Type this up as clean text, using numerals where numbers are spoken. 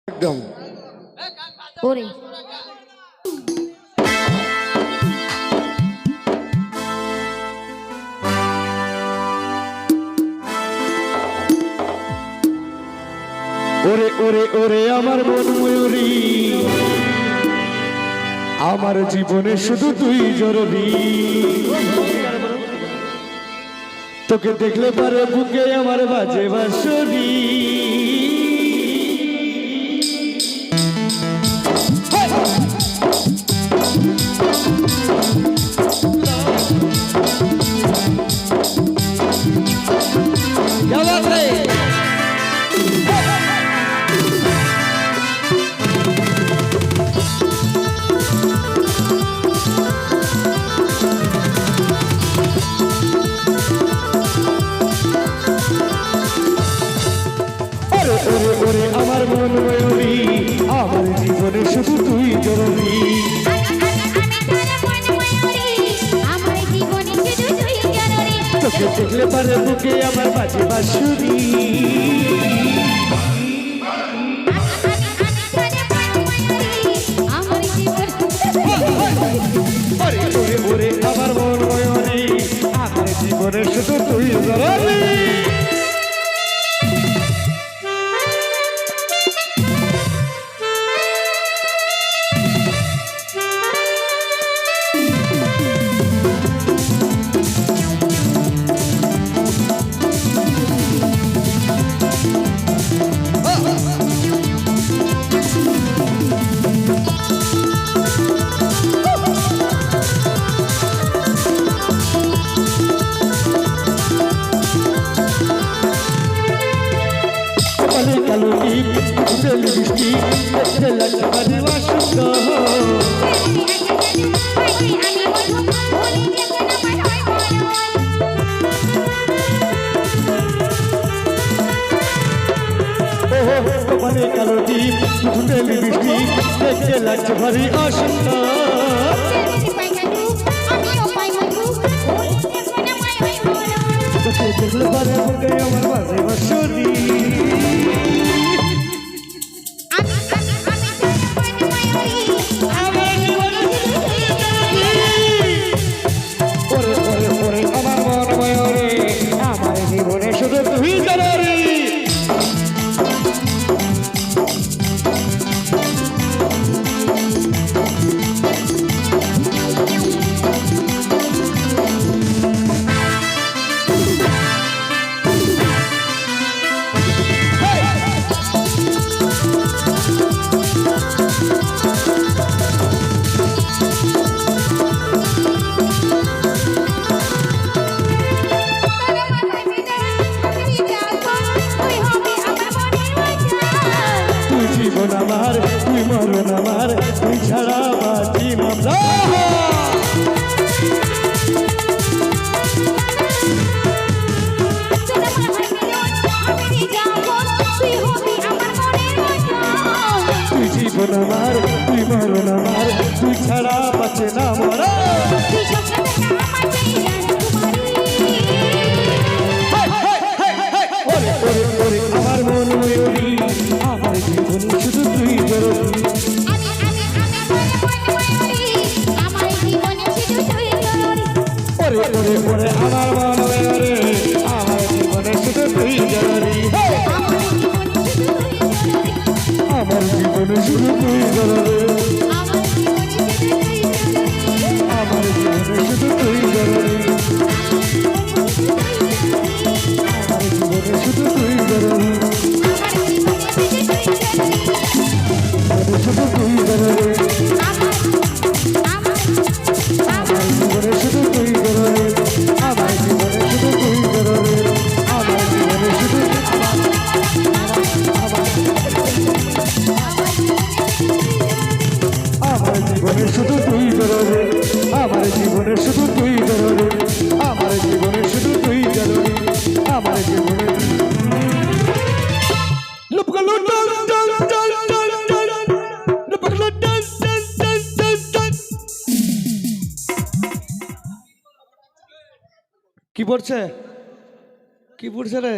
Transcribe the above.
একদম ওরে ওরে ওরে ওরে আমার মন ময়ূরী, আমার জীবনে শুধু তুই জরুরি। তোকে দেখলে পারে বুকে আমার বাজে বাঁশরি। ওরে ওরে আমার মন ময়ূরী, আমার জীবনে শুধু তুই জরুরি। তোকে দেখলে পারে বুকে আমার বাজে বাঁশরি। ওরে ওরে ওরে আমার মন ময়ূরী, আমার জীবনে শুধু তুই জরুরি। কালো টিপ তেলি বৃষ্টি দেখতে লাগছে বাজে বাসন্ত। মানে কালো টিপ তেলি বৃষ্টি দেখতে লাগছে ভারী আসন্ত। দেখলে পারে বুকে আমার বাজে বাঁশরি। জীবন আমার তুই মরণ আমার, তুই ছাড়া বাঁচি না। তুই জীবন আমার তুই মরণ আমার, তুই ছাড়া বাঁচে না মরা। আমার মন ময়ূরী, আমার জীবনে শুধু তুই জরুরি। ওরে ওরে ওরে আমার মন ময়ূরী, আমার জীবনে শুধু তুই জরুরি। আমার জীবনে শুধু তুই জরুরি। আমার জীবনে শুধু তুই জরুরি। আমার জীবনে শুধু তুই জরুরি। শুধু তুই জরুরি। আমার জীবনে শুধু তুই জরুরি। আমার জীবনে শুধু তুই জরুরি। আমার জীবনে শুধু আমার জীবনে শুধু তুই জরুরি। আমার জীবনে শুধু তুই জরুরি। আমার জীবনে শুধু তুই জরুরি। আমার জীবনে কি পড়ছে? কি পড়ছে রে?